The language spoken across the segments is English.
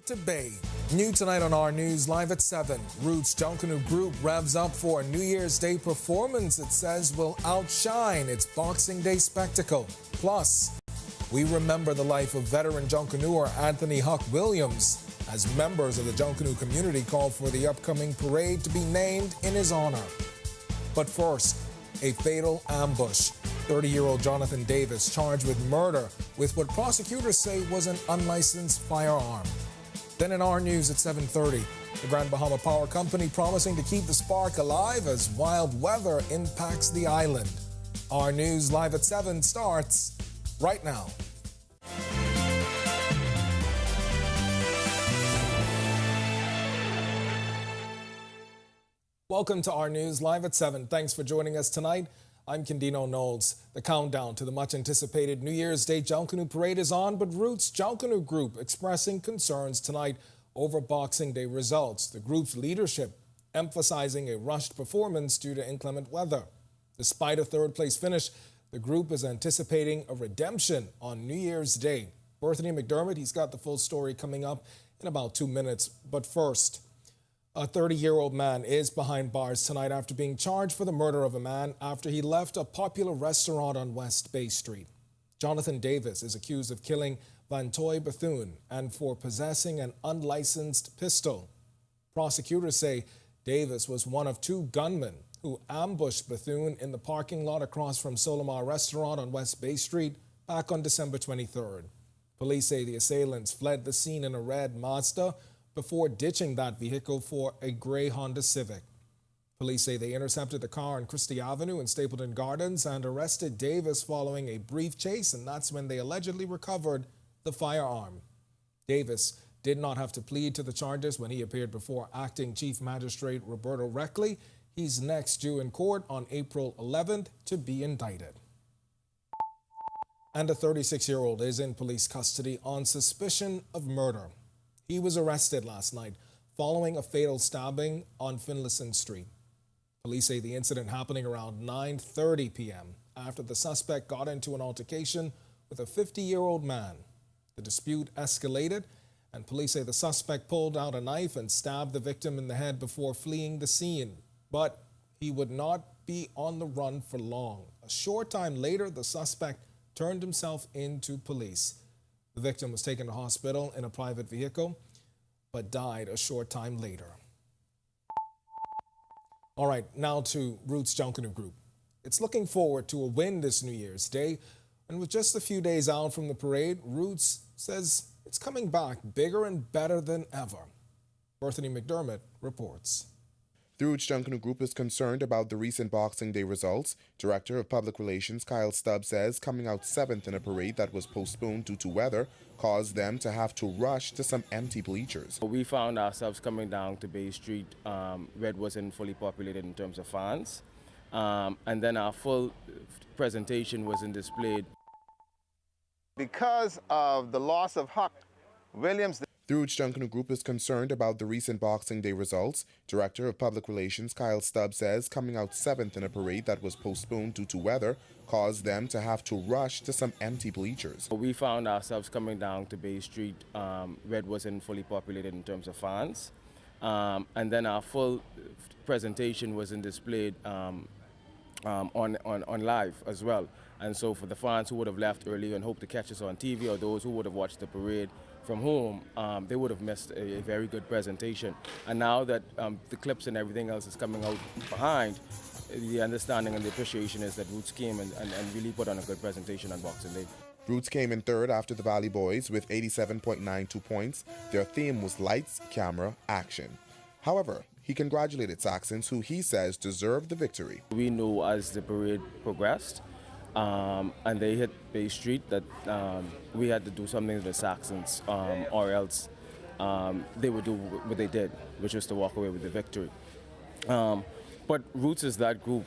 To Bay. New tonight on our news, live at 7. Roots Junkanoo Group revs up for a New Year's Day performance it says will outshine its Boxing Day spectacle. Plus, we remember the life of veteran Junkanooer Anthony Huck Williams as members of the Junkanoo community call for the upcoming parade to be named in his honor. But first, a fatal ambush. 30-year-old Jonathan Davis charged with murder with what prosecutors say was an unlicensed firearm. Then in our news at 7:30, the Grand Bahama Power Company promising to keep the spark alive as wild weather impacts the island. Our news live at 7 starts right now. Welcome to our news live at 7. Thanks for joining us tonight. I'm Candino Knowles. The countdown to the much-anticipated New Year's Day Junkanoo Parade is on, but Roots Junkanoo Group expressing concerns tonight over Boxing Day results. The group's leadership emphasizing a rushed performance due to inclement weather. Despite a third-place finish, the group is anticipating a redemption on New Year's Day. Berthany McDermott, he's got the full story coming up in about 2 minutes. But first, a 30-year-old man is behind bars tonight after being charged for the murder of a man after he left a popular restaurant on West Bay Street. Jonathan Davis is accused of killing Vantoy Bethune and for possessing an unlicensed pistol. Prosecutors say Davis was one of 2 gunmen who ambushed Bethune in the parking lot across from Solomar Restaurant on West Bay Street back on December 23rd. Police say the assailants fled the scene in a red Mazda before ditching that vehicle for a gray Honda Civic. Police say they intercepted the car on Christie Avenue in Stapleton Gardens and arrested Davis following a brief chase, and that's when they allegedly recovered the firearm. Davis did not have to plead to the charges when he appeared before Acting Chief Magistrate Roberto Reckley. He's next due in court on April 11th to be indicted. And a 36-year-old is in police custody on suspicion of murder. He was arrested last night following a fatal stabbing on Finlayson Street. Police say the incident happening around 9:30 p.m. after the suspect got into an altercation with a 50-year-old man. The dispute escalated, and police say the suspect pulled out a knife and stabbed the victim in the head before fleeing the scene. But he would not be on the run for long. A short time later, the suspect turned himself into police. The victim was taken to hospital in a private vehicle, but died a short time later. All right, now to Roots Junkanoo Group. It's looking forward to a win this New Year's Day, and with just a few days out from the parade, Roots says it's coming back bigger and better than ever. Berthany McDermott reports. The Roots Junkanoo Group is concerned about the recent Boxing Day results. Director of Public Relations Kyle Stubbs says coming out 7th in a parade that was postponed due to weather caused them to have to rush to some empty bleachers. We found ourselves coming down to Bay Street. Red wasn't fully populated in terms of fans. And then our full presentation wasn't displayed. Because of the loss of Huck Williams. The Roots Junkanoo Group is concerned about the recent Boxing Day results. Director of Public Relations Kyle Stubbs says coming out 7th in a parade that was postponed due to weather caused them to have to rush to some empty bleachers. We found ourselves coming down to Bay Street. Red wasn't fully populated in terms of fans. And then our full presentation wasn't displayed on live as well. And so for the fans who would have left early and hoped to catch us on TV, or those who would have watched the parade from home, they would have missed a very good presentation. And now that the clips and everything else is coming out behind, the understanding and the appreciation is that Roots came and really put on a good presentation on Boxing Day. Roots came in 3rd after the Valley Boys with 87.92 points. Their theme was lights, camera, action. However, he congratulated Saxons, who he says deserved the victory. We knew as the parade progressed, and they hit Bay Street that we had to do something to the Saxons, or else they would do what they did, which was to walk away with the victory. But Roots is that group,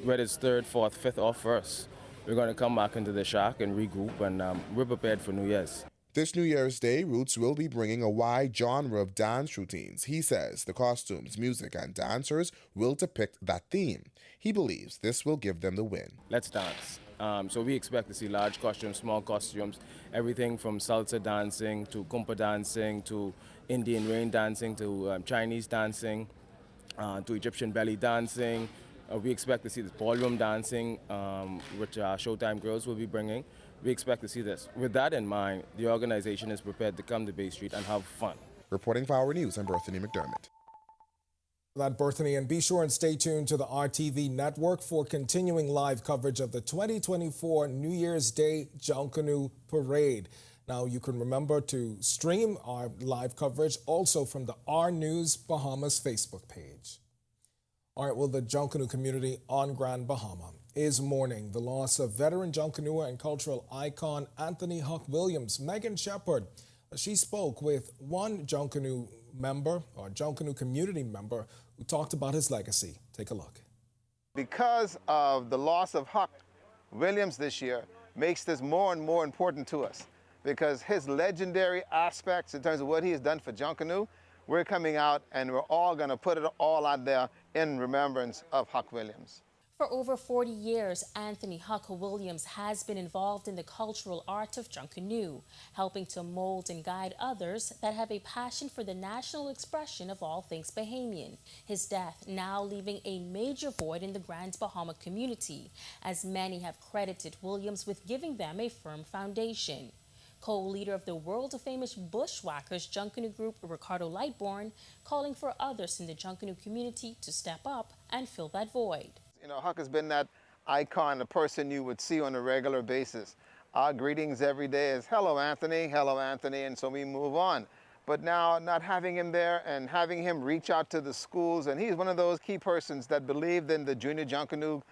whether it's 3rd, 4th, 5th, or 1st. We're going to come back into the shack and regroup, and we're prepared for New Year's. This New Year's Day, Roots will be bringing a wide genre of dance routines. He says the costumes, music, and dancers will depict that theme. He believes this will give them the win. Let's dance. So we expect to see large costumes, small costumes, everything from salsa dancing to kumpa dancing to Indian rain dancing to Chinese dancing to Egyptian belly dancing. We expect to see this ballroom dancing, which Showtime Girls will be bringing. We expect to see this. With that in mind, the organization is prepared to come to Bay Street and have fun. Reporting for Our News, I'm Berthany McDermott. That, Berthany, and be sure and stay tuned to the RTV network for continuing live coverage of the 2024 New Year's Day Junkanoo Parade. Now, you can remember to stream our live coverage also from the Our News Bahamas Facebook page. All right, well, the Junkanoo community on Grand Bahama is mourning the loss of veteran Junkanooer and cultural icon Anthony Huck Williams. Megan Shepard, she spoke with one Junkanoo member or Junkanoo community member who talked about his legacy. Take a look. Because of the loss of Huck Williams this year makes this more and more important to us, because his legendary aspects in terms of what he has done for Junkanoo, we're coming out and we're all going to put it all out there in remembrance of Huck Williams. For over 40 years, Anthony Huck Williams has been involved in the cultural art of Junkanoo, helping to mold and guide others that have a passion for the national expression of all things Bahamian. His death now leaving a major void in the Grand Bahama community, as many have credited Williams with giving them a firm foundation. Co-leader of the world-famous Bushwhackers Junkanoo group, Ricardo Lightbourne, calling for others in the Junkanoo community to step up and fill that void. You know, Huck has been that icon, the person you would see on a regular basis. Our greetings every day is, hello, Anthony, and so we move on. But now not having him there and having him reach out to the schools, and he's one of those key persons that believed in the junior Junkanoo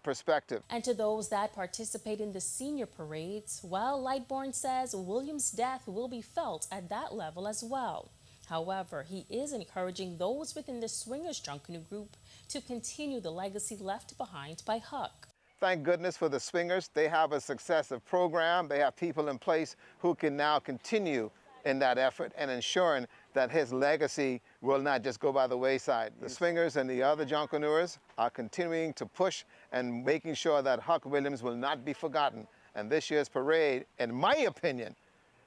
perspective. And to those that participate in the senior parades, well, Lightbourne says Williams' death will be felt at that level as well. However, he is encouraging those within the Swingers Junkanoo group to continue the legacy left behind by Huck. Thank goodness for the Swingers. They have a successive program. They have people in place who can now continue in that effort and ensuring that his legacy will not just go by the wayside. The Swingers and the other Junkanooers are continuing to push and making sure that Huck Williams will not be forgotten. And this year's parade, in my opinion,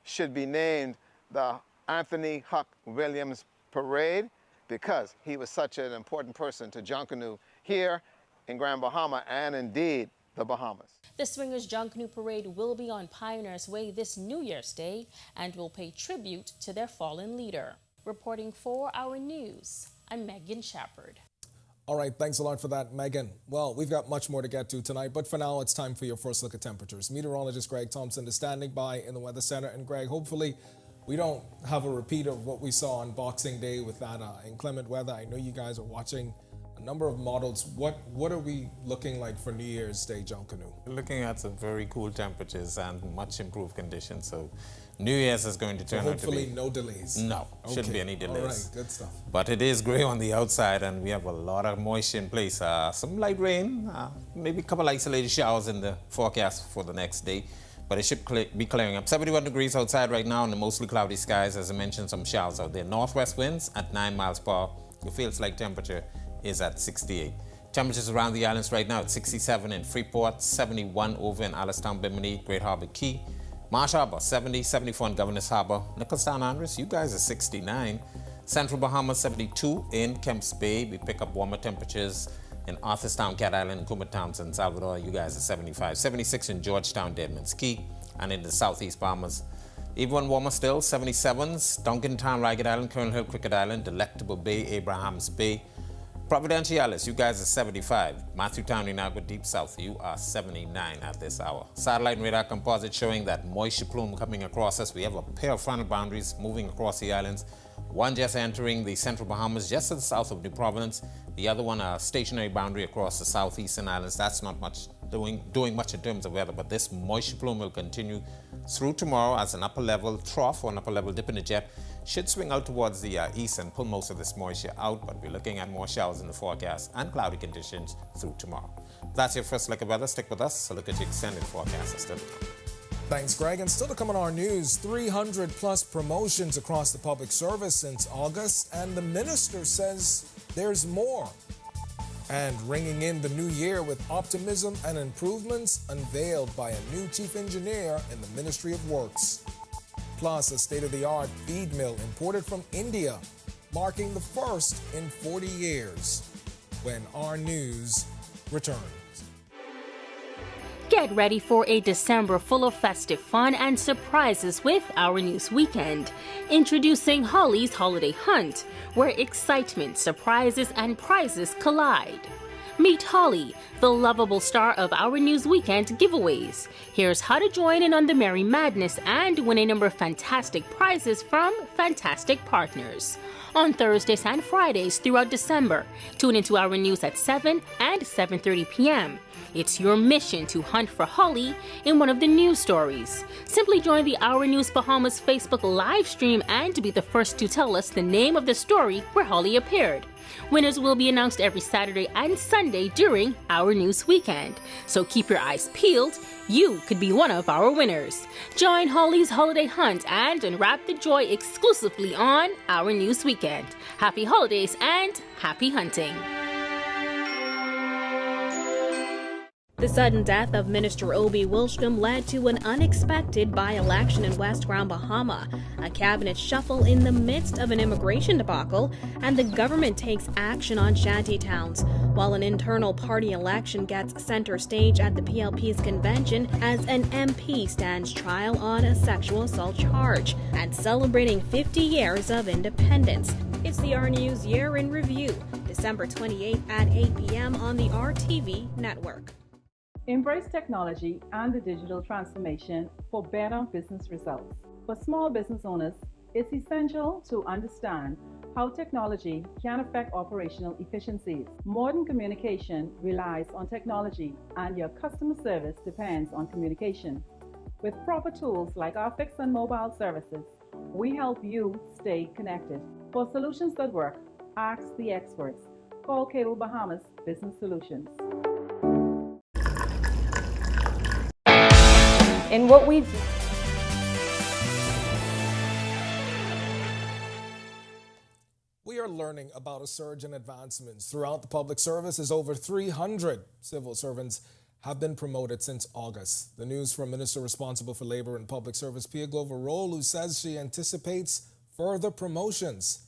should be named the Anthony Huck Williams Parade, because he was such an important person to Junkanoo here in Grand Bahama and indeed the Bahamas. The Swingers Junkanoo Parade will be on Pioneers Way this New Year's Day and will pay tribute to their fallen leader. Reporting for Our News, I'm Megan Shepard. All right, thanks a lot for that, Megan. Well, we've got much more to get to tonight, but for now, it's time for your first look at temperatures. Meteorologist Greg Thompson is standing by in the Weather Center. And Greg, hopefully we don't have a repeat of what we saw on Boxing Day with that inclement weather. I know you guys are watching a number of models. What are we looking like for New Year's Day Junkanoo? We're looking at some very cool temperatures and much improved conditions. So New Year's is going to turn out to be... Hopefully no delays. No, shouldn't be any delays. All right, good stuff. But it is gray on the outside and we have a lot of moisture in place. Some light rain, maybe a couple isolated showers in the forecast for the next day. But it should be clearing up. 71 degrees outside right now in the mostly cloudy skies. As I mentioned, some showers out there. Northwest winds at 9 miles per hour. Your feels-like temperature is at 68. Temperatures around the islands right now at 67 in Freeport, 71 over in Alistown, Bimini, Great Harbor Key. Marsh Harbor, 70, 74 in Governor's Harbor. Nicholstown, Andros, you guys are 69. Central Bahamas, 72 in Kemps Bay. We pick up warmer temperatures in Arthurstown, Cat Island, and Kumba San Salvador. You guys are 75. 76 in Georgetown, Deadman's Key, and in the southeast Bahamas. Even warmer still, 77s, Duncantown, Ragged Island, Colonel Hill, Cricket Island, Delectable Bay, Abrahams Bay. Providenciales, you guys are 75. Matthewtown, Inagua, Deep South, you are 79 at this hour. Satellite and radar composite showing that moisture plume coming across us. We have a pair of frontal boundaries moving across the islands. One just entering the central Bahamas, just to the south of New Providence. The other one, a stationary boundary across the southeastern islands. That's not much doing much in terms of weather, but this moisture plume will continue through tomorrow as an upper level trough or an upper level dip in the jet. Should swing out towards the east and pull most of this moisture out, but we're looking at more showers in the forecast and cloudy conditions through tomorrow. That's your first look at weather. Stick with us. So look at your extended forecast still to come. Thanks, Greg. And still to come on Our News, 300 plus promotions across the public service since August, and the minister says there's more. And ringing in the new year with optimism and improvements unveiled by a new chief engineer in the Ministry of Works. Plus, a state-of-the-art feed mill imported from India, marking the first in 40 years. When Our News returns. Get ready for a December full of festive fun and surprises with Our News Weekend. Introducing Holly's Holiday Hunt, where excitement, surprises, and prizes collide. Meet Holly, the lovable star of Our News Weekend giveaways. Here's how to join in on the merry madness and win a number of fantastic prizes from fantastic partners. On Thursdays and Fridays throughout December, tune into Our News at 7 and 7:30 p.m. It's your mission to hunt for Holly in one of the news stories. Simply join the Our News Bahamas Facebook live stream and be the first to tell us the name of the story where Holly appeared. Winners will be announced every Saturday and Sunday during Our News Weekend. So keep your eyes peeled. You could be one of our winners. Join Holly's Holiday Hunt and unwrap the joy exclusively on Our News Weekend. Happy holidays and happy hunting. The sudden death of Minister Obi Wilshcombe led to an unexpected by-election in West Grand Bahama, a cabinet shuffle in the midst of an immigration debacle, and the government takes action on shanty towns, while an internal party election gets center stage at the PLP's convention as an MP stands trial on a sexual assault charge, and celebrating 50 years of independence. It's the Our News Year in Review, December 28th at 8 p.m. on the RTV network. Embrace technology and the digital transformation for better business results. For small business owners, it's essential to understand how technology can affect operational efficiencies. Modern communication relies on technology, and your customer service depends on communication. With proper tools like our fixed and mobile services, we help you stay connected. For solutions that work, ask the experts. Call Cable Bahamas Business Solutions. In what we We are learning about a surge in advancements throughout the public service as over 300 civil servants have been promoted since August. The news from Minister responsible for Labor and Public Service, Pia Glover-Roll, who says she anticipates further promotions.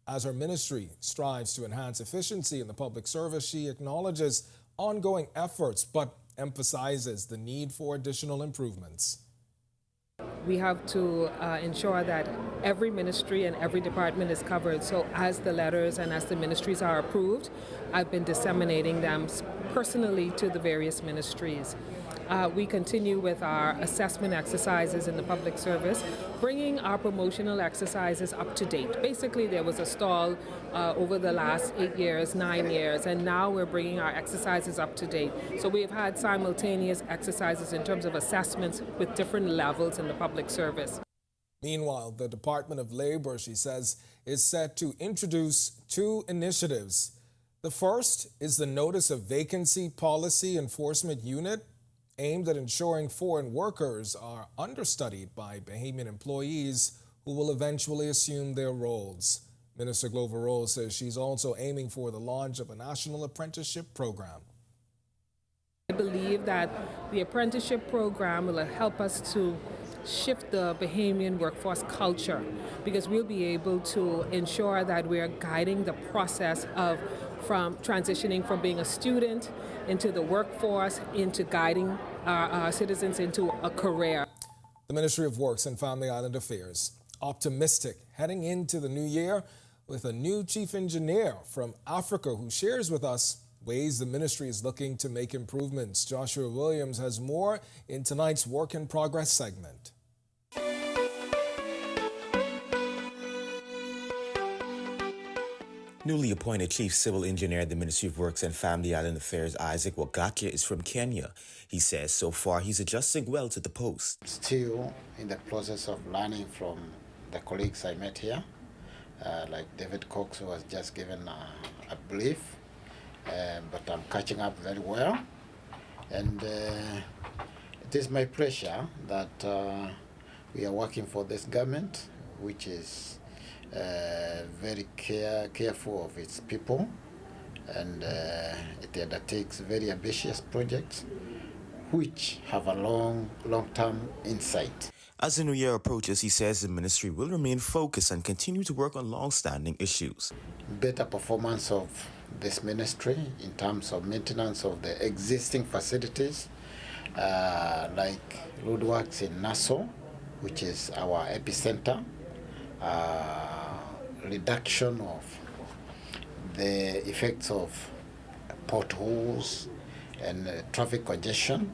As her ministry strives to enhance efficiency in the public service, she acknowledges ongoing efforts, but emphasizes the need for additional improvements. We have to ensure that every ministry and every department is covered. So as the letters and as the ministries are approved, I've been disseminating them personally to the various ministries. We continue with our assessment exercises in the public service, bringing our promotional exercises up to date. Basically, there was a stall over the last 8 years, 9 years, and now we're bringing our exercises up to date. So we've had simultaneous exercises in terms of assessments with different levels in the public service. Meanwhile, the Department of Labor, she says, is set to introduce 2 initiatives. The first is the Notice of Vacancy Policy Enforcement Unit, aimed at ensuring foreign workers are understudied by Bahamian employees who will eventually assume their roles. Minister Glover-Roll says she's also aiming for the launch of a national apprenticeship program. I believe that the apprenticeship program will help us to shift the Bahamian workforce culture, because we'll be able to ensure that we're guiding the process of transitioning from being a student into the workforce, into guiding our citizens into a career. The Ministry of Works and Family Island Affairs optimistic heading into the new year with a new chief engineer from Africa who shares with us ways the ministry is looking to make improvements. Joshua Williams has more in tonight's Work in Progress segment. Newly appointed Chief Civil Engineer at the Ministry of Works and Family Island Affairs, Isaac Wagatia, is from Kenya. He says so far he's adjusting well to the post. Still in the process of learning from the colleagues I met here, like David Cox, who was just given a brief, but I'm catching up very well. And it is my pleasure that we are working for this government, which is very careful of its people, and it undertakes very ambitious projects which have a long-term insight. As the new year approaches, he says the ministry will remain focused and continue to work on long-standing issues. Better performance of this ministry in terms of maintenance of the existing facilities, like roadworks in Nassau, which is our epicenter, reduction of the effects of potholes and traffic congestion.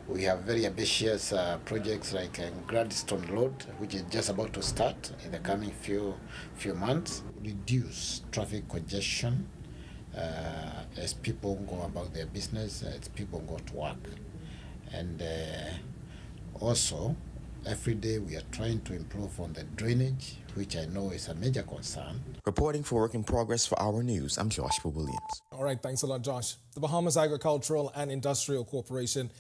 We have very ambitious projects like Gladstone Road, which is just about to start in the coming few months. Reduce traffic congestion as people go about their business, as people go to work. And also, every day we are trying to improve on the drainage, which I know is a major concern. Reporting for Work in Progress for Our News, I'm Joshua Williams. All right, thanks a lot, Josh. The Bahamas Agricultural and Industrial Corporation,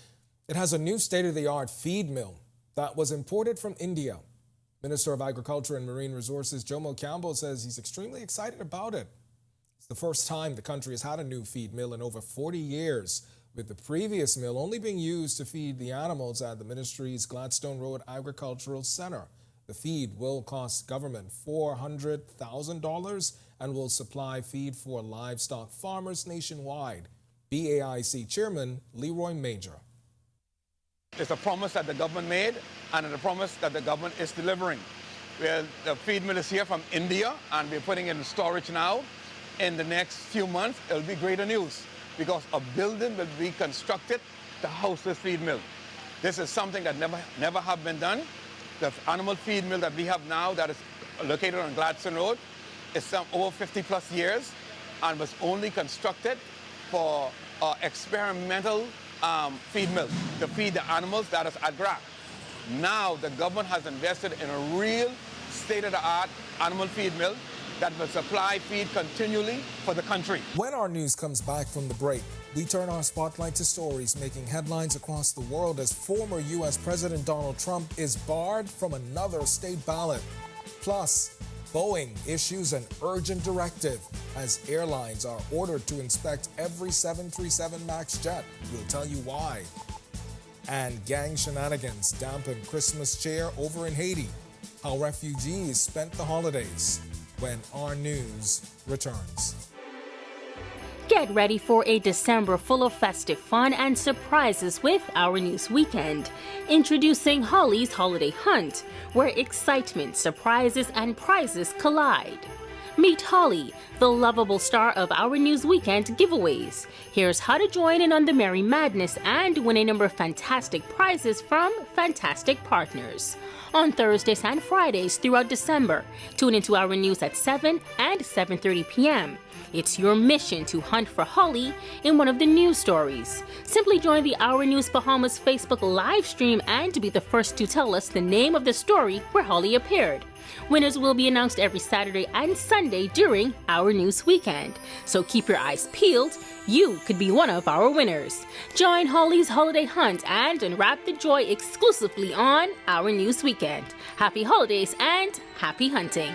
it has a new state-of-the-art feed mill that was imported from India. Minister of Agriculture and Marine Resources Jomo Campbell says he's extremely excited about it. It's the first time the country has had a new feed mill in over 40 years, with the previous mill only being used to feed the animals at the ministry's Gladstone Road Agricultural Center. The feed will cost government $400,000 and will supply feed for livestock farmers nationwide. BAIC Chairman Leroy Major. It's a promise that the government made and a promise that the government is delivering. Well, the feed mill is here from India and we're putting it in storage now. In the next few months, it'll be greater news because a building will be constructed to house this feed mill. This is something that never have been done. The animal feed mill that we have now that is located on Gladstone Road is over 50 plus years and was only constructed for experimental feed mill to feed the animals that is at grass. Now the government has invested in a real state-of-the-art animal feed mill that will supply feed continually for the country. When our news comes back from the break, we turn our spotlight to stories making headlines across the world as former U.S. President Donald Trump is barred from another state ballot. Plus, Boeing issues an urgent directive as airlines are ordered to inspect every 737 MAX jet. We'll tell you why. And gang shenanigans dampen Christmas cheer over in Haiti. How refugees spent the holidays. When Our News returns. Get ready for a December full of festive fun and surprises with Our News Weekend. Introducing Holly's Holiday Hunt, where excitement, surprises, and prizes collide. Meet Holly, the lovable star of Our News Weekend giveaways. Here's how to join in on the merry madness and win a number of fantastic prizes from fantastic partners. On Thursdays and Fridays throughout December, tune into Our News at 7 and 7:30 p.m. It's your mission to hunt for Holly in one of the news stories. Simply join the Our News Bahamas Facebook live stream and be the first to tell us the name of the story where Holly appeared. Winners will be announced every Saturday and Sunday during Our News Weekend. So keep your eyes peeled. You could be one of our winners. Join Holly's Holiday Hunt and unwrap the joy exclusively on Our News Weekend. Happy holidays and happy hunting.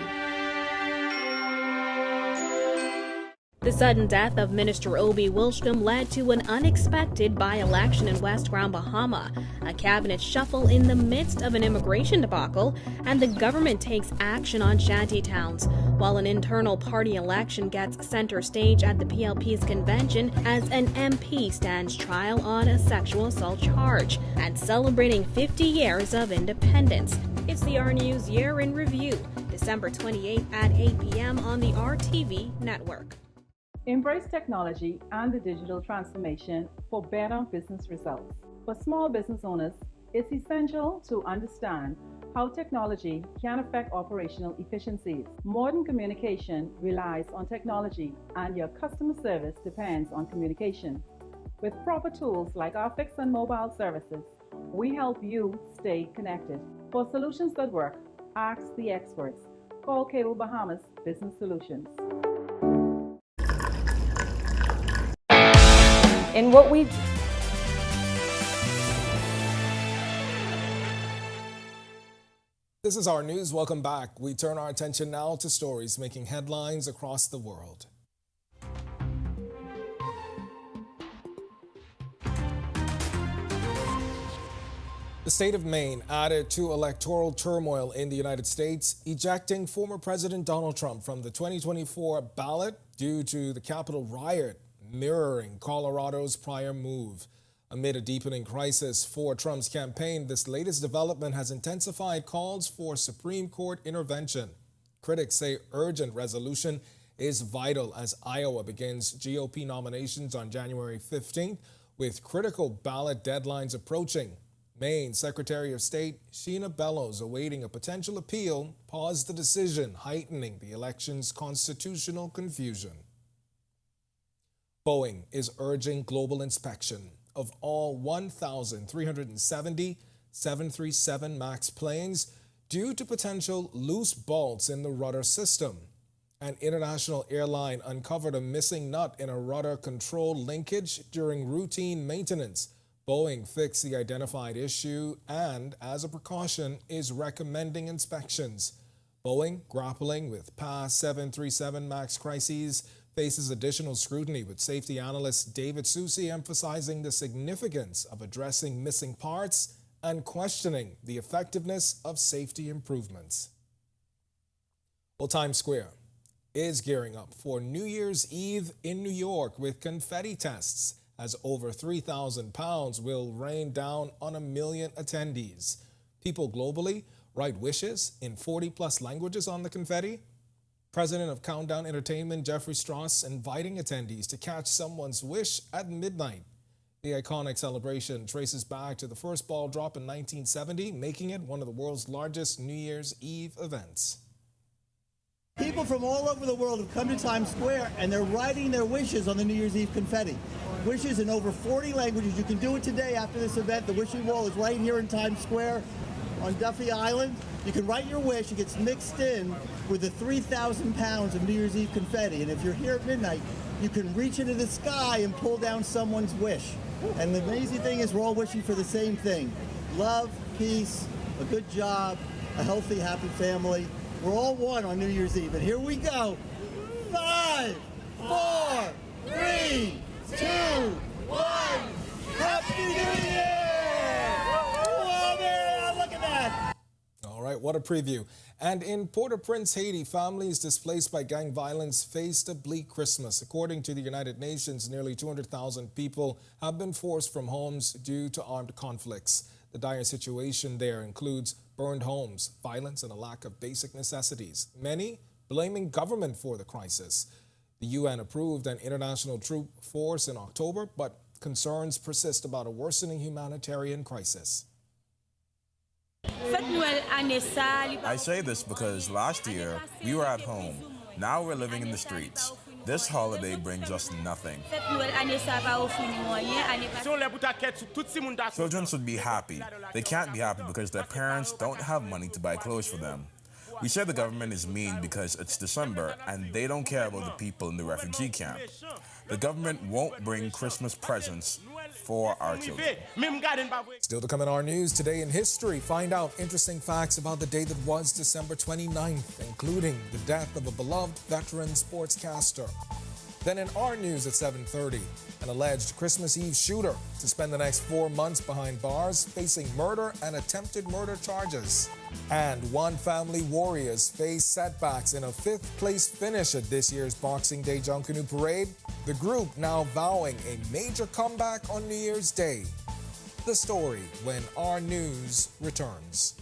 The sudden death of Minister Obi Wilshcombe led to an unexpected by-election in West Grand Bahama, a cabinet shuffle in the midst of an immigration debacle, and the government takes action on shanty towns, while an internal party election gets center stage at the PLP's convention as an MP stands trial on a sexual assault charge, and celebrating 50 years of independence. It's the Our News Year in Review, December 28th at 8 p.m. on the RTV network. Embrace technology and the digital transformation for better business results. For small business owners, it's essential to understand how technology can affect operational efficiencies. Modern communication relies on technology, and your customer service depends on communication. With proper tools like our fixed and mobile services, we help you stay connected. For solutions that work, ask the experts. Call Cable Bahamas Business Solutions. In what we This is Our News. Welcome back. We turn our attention now to stories making headlines across the world. The state of Maine added to electoral turmoil in the United States, ejecting former President Donald Trump from the 2024 ballot due to the Capitol riot, mirroring Colorado's prior move. Amid a deepening crisis for Trump's campaign, this latest development has intensified calls for Supreme Court intervention. Critics say urgent resolution is vital as Iowa begins GOP nominations on January 15th, with critical ballot deadlines approaching. Maine Secretary of State Sheena Bellows, awaiting a potential appeal, paused the decision, heightening the election's constitutional confusion. Boeing is urging global inspection of all 1,370 737 MAX planes due to potential loose bolts in the rudder system. An international airline uncovered a missing nut in a rudder control linkage during routine maintenance. Boeing fixed the identified issue and, as a precaution, is recommending inspections. Boeing, grappling with past 737 MAX crises, faces additional scrutiny, with safety analyst David Susi emphasizing the significance of addressing missing parts and questioning the effectiveness of safety improvements. Well, Times Square is gearing up for New Year's Eve in New York with confetti tests, as over 3,000 pounds will rain down on 1 million attendees. People globally write wishes in 40-plus languages on the confetti. President of Countdown Entertainment Jeffrey Strauss inviting attendees to catch someone's wish at midnight. The iconic celebration traces back to the first ball drop in 1970, making it one of the world's largest New Year's Eve events. People from all over the world have come to Times Square and they're writing their wishes on the New Year's Eve confetti. Wishes in over 40 languages. You can do it today after this event. The wishing wall is right here in Times Square on Duffy Island. You can write your wish. It gets mixed in with the 3,000 pounds of New Year's Eve confetti. And if you're here at midnight, you can reach into the sky and pull down someone's wish. And the amazing thing is we're all wishing for the same thing. Love, peace, a good job, a healthy, happy family. We're all one on New Year's Eve. And here we go. 5, 4, 3, 2, 1. Happy New Year! Whoa, man, look at that. All right, what a preview. And in Port-au-Prince, Haiti, families displaced by gang violence faced a bleak Christmas. According to the United Nations, nearly 200,000 people have been forced from homes due to armed conflicts. The dire situation there includes burned homes, violence, and a lack of basic necessities, many blaming government for the crisis. The UN approved an international troop force in October, but concerns persist about a worsening humanitarian crisis. I say this because last year we were at home. Now we're living in the streets. This holiday brings us nothing. Children should be happy. They can't be happy because their parents don't have money to buy clothes for them. We say the government is mean because it's December and they don't care about the people in the refugee camp. The government won't bring Christmas presents for our children. Still to come in our news, today in history, find out interesting facts about the day that was December 29th, including the death of a beloved veteran sportscaster. Then in our news at 7:30, an alleged Christmas Eve shooter to spend the next 4 months behind bars, facing murder and attempted murder charges. And one family warriors face setbacks in a 5th-place finish at this year's Boxing Day Junkanoo Parade. The group now vowing a major comeback on New Year's Day. The story when our news returns.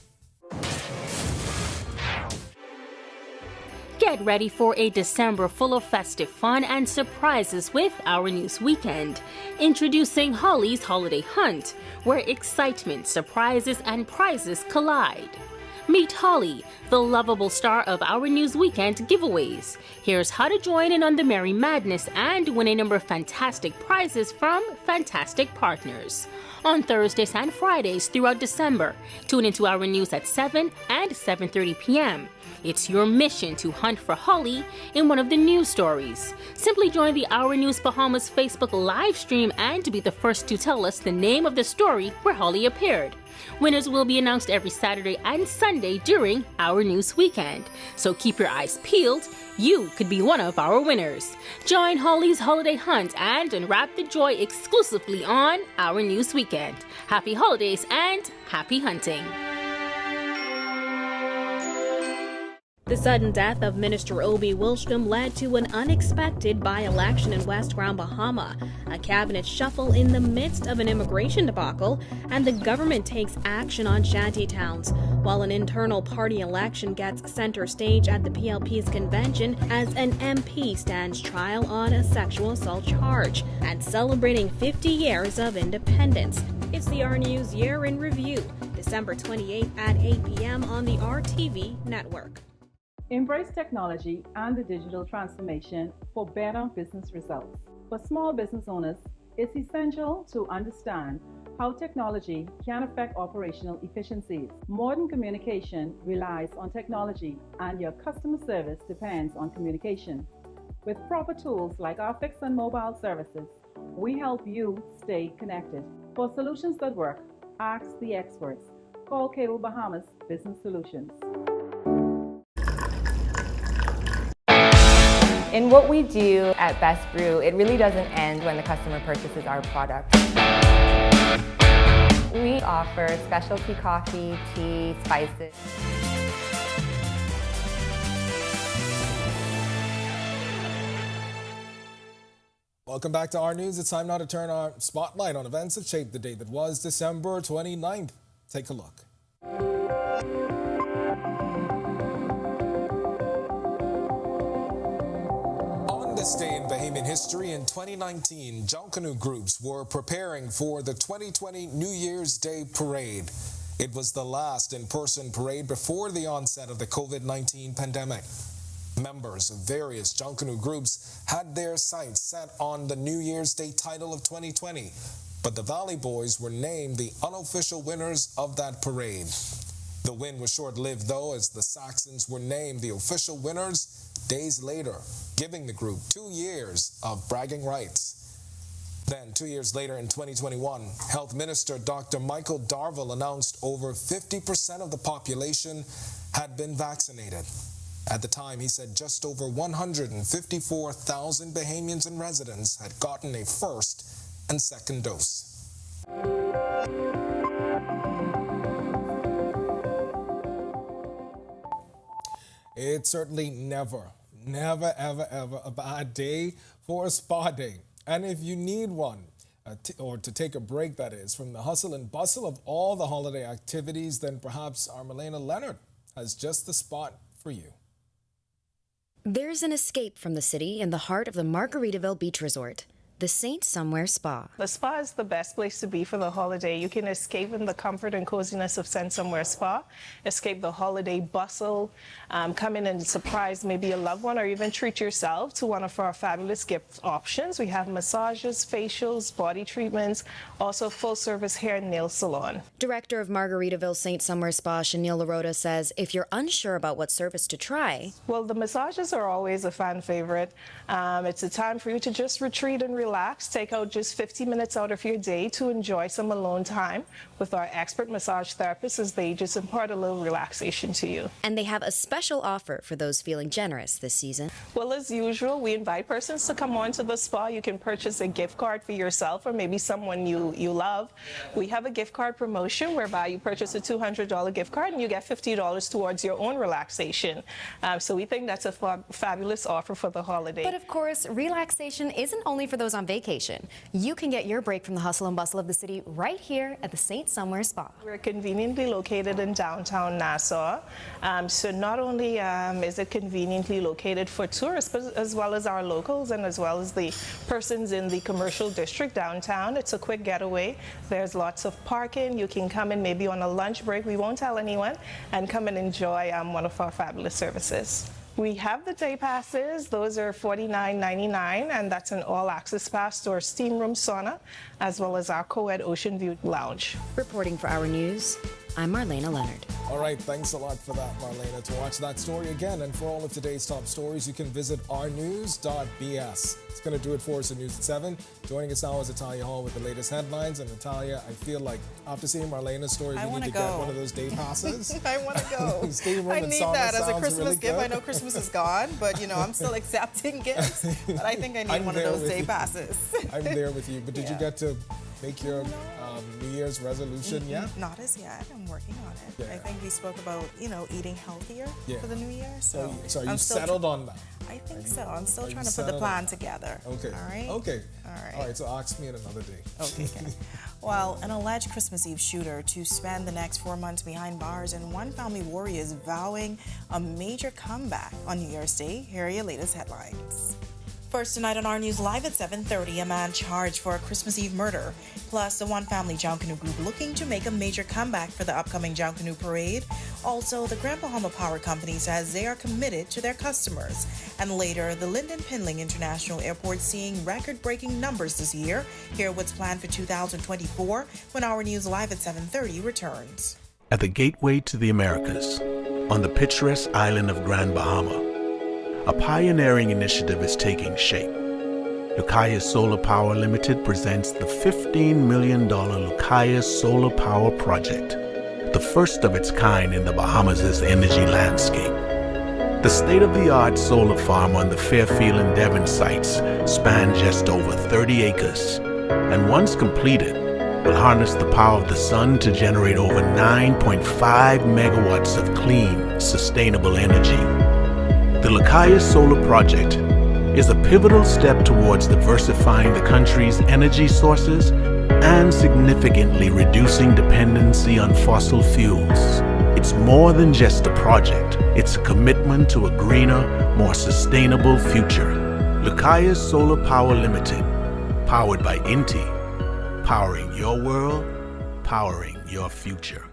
Get ready for a December full of festive fun and surprises with Our News Weekend. Introducing Holly's Holiday Hunt, where excitement, surprises, and prizes collide. Meet Holly, the lovable star of Our News Weekend giveaways. Here's how to join in on the merry madness and win a number of fantastic prizes from fantastic partners. On Thursdays and Fridays throughout December, tune into Our News at 7 and 7:30 p.m. It's your mission to hunt for Holly in one of the news stories. Simply join the Our News Bahamas Facebook live stream and be the first to tell us the name of the story where Holly appeared. Winners will be announced every Saturday and Sunday during Our News Weekend. So keep your eyes peeled. You could be one of our winners. Join Holly's Holiday Hunt and unwrap the joy exclusively on Our News Weekend. Happy holidays and happy hunting. The sudden death of Minister Obi Wilshcombe led to an unexpected by-election in West Grand Bahama, a cabinet shuffle in the midst of an immigration debacle, and the government takes action on shanty towns, while an internal party election gets center stage at the PLP's convention as an MP stands trial on a sexual assault charge, and celebrating 50 years of independence. It's the Our News Year in Review, December 28th at 8 p.m. on the RTV network. Embrace technology and the digital transformation for better business results. For small business owners, it's essential to understand how technology can affect operational efficiencies. Modern communication relies on technology, and your customer service depends on communication. With proper tools like our fixed and mobile services, we help you stay connected. For solutions that work, ask the experts. Call Cable Bahamas Business Solutions. In what we do at Best Brew, it really doesn't end when the customer purchases our product. We offer specialty coffee, tea, spices. Welcome back to Our News. It's time now to turn our spotlight on events that shaped the day that was December 29th. Take a look. On this day in Bahamian history in 2019, Junkanoo groups were preparing for the 2020 New Year's Day parade. It was the last in-person parade before the onset of the COVID-19 pandemic. Members of various Junkanoo groups had their sights set on the New Year's Day title of 2020, but the Valley Boys were named the unofficial winners of that parade. The win was short-lived, though, as the Saxons were named the official winners days later, giving the group 2 years of bragging rights. Then, 2 years later in 2021, Health Minister Dr. Michael Darville announced over 50% of the population had been vaccinated. At the time, he said just over 154,000 Bahamians and residents had gotten a first and second dose. It's certainly never, ever a bad day for a spa day. And if you need one, or to take a break, that is, from the hustle and bustle of all the holiday activities, then perhaps our Marlena Leonard has just the spot for you. There's an escape from the city in the heart of the Margaritaville Beach Resort, the Saint Somewhere Spa. The spa is the best place to be for the holiday. You can escape in the comfort and coziness of Saint Somewhere Spa, escape the holiday bustle, come in and surprise maybe a loved one, or even treat yourself to one of our fabulous gift options. We have massages, facials, body treatments, also full-service hair and nail salon. Director of Margaritaville Saint Somewhere Spa, Shanil Larota, says if you're unsure about what service to try... Well, the massages are always a fan favorite. It's a time for you to just retreat and relax, take out just 50 minutes out of your day to enjoy some alone time with our expert massage therapists as they just impart a little relaxation to you. And they have a special offer for those feeling generous this season. Well, as usual, we invite persons to come on to the spa. You can purchase a gift card for yourself or maybe someone you love. We have a gift card promotion whereby you purchase a $200 gift card and you get $50 towards your own relaxation. So we think that's a fabulous offer for the holiday. But of course, relaxation isn't only for those on vacation. You can get your break from the hustle and bustle of the city right here at the Saint Somewhere Spa. We're conveniently located in downtown Nassau. So not only is it conveniently located for tourists, but as well as our locals and as well as the persons in the commercial district downtown. It's a quick getaway. There's lots of parking. You can come in maybe on a lunch break. We won't tell anyone, and come and enjoy one of our fabulous services. We have the day passes. Those are $49.99, and that's an all-access pass to our steam room sauna, as well as our co-ed Ocean View Lounge. Reporting for Our News, I'm Marlena Leonard. All right, thanks a lot for that, Marlena. To watch that story again and for all of today's top stories, you can visit ournews.bs. It's going to do it for us at News at 7. Joining us now is Natalia Hall with the latest headlines. And Natalia, I feel like after seeing Marlena's story, we need to get one of those day passes. I want to go. Stay I need that as a Christmas really gift. I know Christmas is gone, but I'm still accepting gifts. But I think I need one of those day passes. I'm there with you. But did you get to make your New Year's resolution yet? Not as yet. I'm working on it. Yeah. I think we spoke about, eating healthier for the new year. So are you settled on that? I think so. I'm still trying to put the plan together. Okay. All right? Okay. All right. So ask me at another day. Okay. Well, an alleged Christmas Eve shooter to spend the next 4 months behind bars, and one family warrior is vowing a major comeback on New Year's Day. Here are your latest headlines. First tonight on Our News Live at 7:30, a man charged for a Christmas Eve murder. Plus, the One Family Junkanoo Group looking to make a major comeback for the upcoming Junkanoo Parade. Also, the Grand Bahama Power Company says they are committed to their customers. And later, the Lyndon Pinling International Airport seeing record-breaking numbers this year. Hear what's planned for 2024 when Our News Live at 7:30 returns. At the gateway to the Americas, on the picturesque island of Grand Bahama, a pioneering initiative is taking shape. Lucaya Solar Power Limited presents the $15 million Lucaya Solar Power Project, the first of its kind in the Bahamas' energy landscape. The state-of-the-art solar farm on the Fairfield and Devon sites spans just over 30 acres, and once completed, will harness the power of the sun to generate over 9.5 megawatts of clean, sustainable energy. The Lucaya Solar Project is a pivotal step towards diversifying the country's energy sources and significantly reducing dependency on fossil fuels. It's more than just a project. It's a commitment to a greener, more sustainable future. Lucaya Solar Power Limited, powered by Inti, powering your world, powering your future.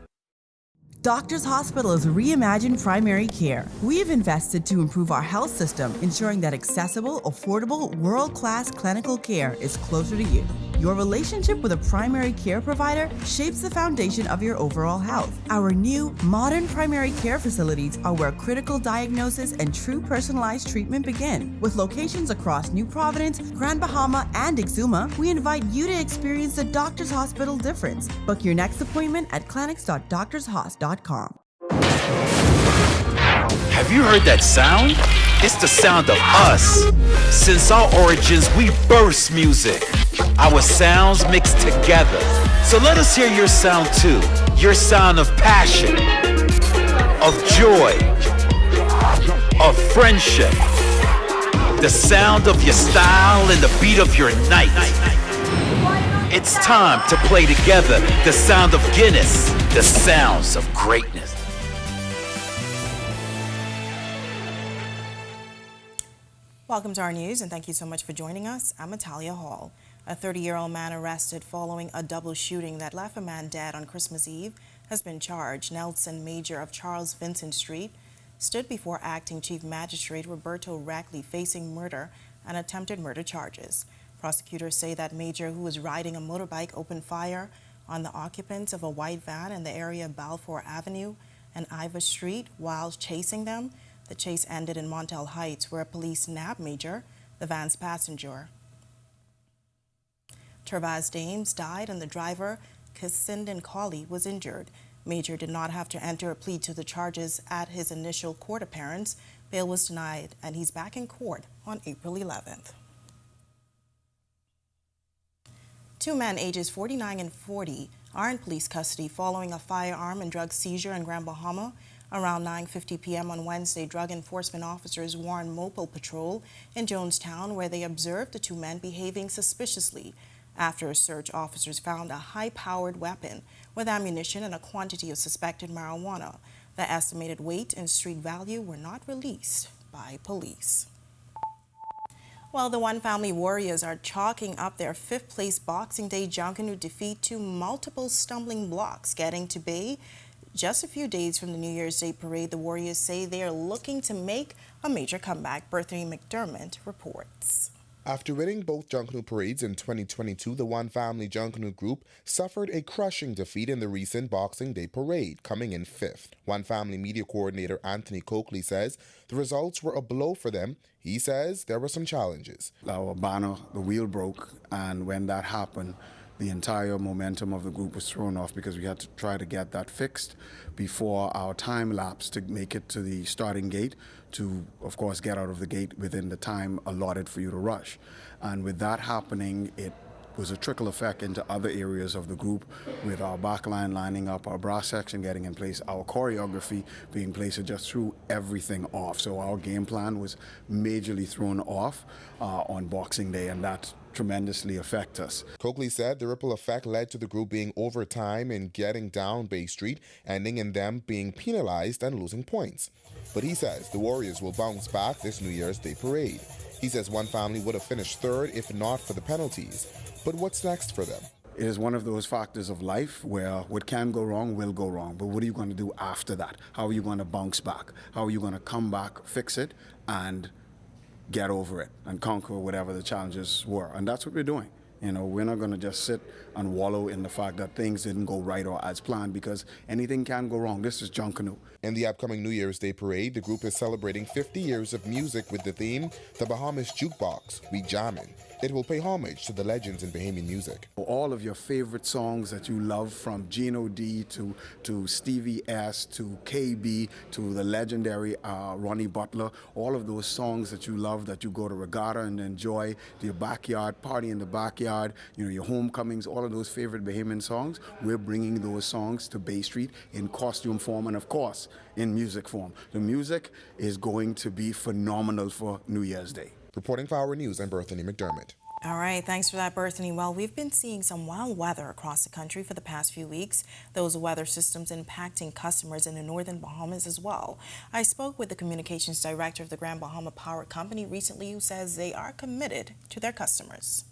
Doctors Hospital is reimagined primary care. We have invested to improve our health system, ensuring that accessible, affordable, world-class clinical care is closer to you. Your relationship with a primary care provider shapes the foundation of your overall health. Our new, modern primary care facilities are where critical diagnosis and true personalized treatment begin. With locations across New Providence, Grand Bahama, and Exuma, we invite you to experience the Doctors Hospital difference. Book your next appointment at clinics.doctorshos.com. Have you heard that sound? It's the sound of us. Since our origins, we burst music. Our sounds mixed together. So let us hear your sound too. Your sound of passion, of joy, of friendship. The sound of your style and the beat of your night. It's time to play together the sound of Guinness, the sounds of greatness. Welcome to Our News, and thank you so much for joining us. I'm Natalia Hall. A 30-year-old man arrested following a double shooting that left a man dead on Christmas Eve has been charged. Nelson Major of Charles Vincent Street stood before Acting Chief Magistrate Roberto Rackley facing murder and attempted murder charges. Prosecutors say that Major, who was riding a motorbike, opened fire on the occupants of a white van in the area of Balfour Avenue and Ivor Street while chasing them. The chase ended in Montel Heights, where police nabbed Major, the van's passenger. Tervaz Dames died and the driver, Kasinden Colley, was injured. Major did not have to enter a plea to the charges at his initial court appearance. Bail was denied, and he's back in court on April 11th. Two men ages 49 and 40 are in police custody following a firearm and drug seizure in Grand Bahama. Around 9:50 p.m. on Wednesday, drug enforcement officers warned Mobile Patrol in Jonestown, where they observed the two men behaving suspiciously. After a search, officers found a high-powered weapon with ammunition and a quantity of suspected marijuana. The estimated weight and street value were not released by police. Well, the One Family Warriors are chalking up their fifth-place Boxing Day Junkanoo defeat to multiple stumbling blocks, getting to Bay. Just a few days from the New Year's Day parade, the Warriors say they are looking to make a major comeback. Berthany McDermott reports. After winning both Junkanoo parades in 2022, the One Family Junkanoo group suffered a crushing defeat in the recent Boxing Day parade, coming in 5th. One Family media coordinator Anthony Coakley says the results were a blow for them. He says there were some challenges. Our banner, the wheel broke, and when that happened, the entire momentum of the group was thrown off because we had to try to get that fixed before our time lapse to make it to the starting gate to, of course, get out of the gate within the time allotted for you to rush. And with that happening, it was a trickle effect into other areas of the group, with our backline lining up, our brass section getting in place, our choreography being placed. It just threw everything off. So our game plan was majorly thrown off on Boxing Day, and that tremendously affect us. Coakley said the ripple effect led to the group being over time in getting down Bay Street, ending in them being penalized and losing points. But he says the Warriors will bounce back this New Year's Day parade. He says One Family would have finished 3rd if not for the penalties. But what's next for them? It is one of those factors of life where what can go wrong will go wrong. But what are you going to do after that? How are you going to bounce back? How are you going to come back, fix it, and get over it and conquer whatever the challenges were? And that's what we're doing. You know, we're not going to just sit and wallow in the fact that things didn't go right or as planned, because anything can go wrong. This is Junkanoo. In the upcoming New Year's Day parade, the group is celebrating 50 years of music with the theme, The Bahamas Jukebox, We Jammin'. It will pay homage to the legends in Bahamian music. All of your favorite songs that you love, from Gino D to Stevie S to KB to the legendary Ronnie Butler, all of those songs that you love, that you go to regatta and enjoy, your backyard, party in the backyard, you know, your homecomings, all of those favorite Bahamian songs, we're bringing those songs to Bay Street in costume form and, of course, in music form. The music is going to be phenomenal for New Year's Day. Reporting for Our News, I'm Berthany McDermott. All right, thanks for that, Berthany. Well, we've been seeing some wild weather across the country for the past few weeks. Those weather systems impacting customers in the northern Bahamas as well. I spoke with the communications director of the Grand Bahama Power Company recently, who says they are committed to their customers.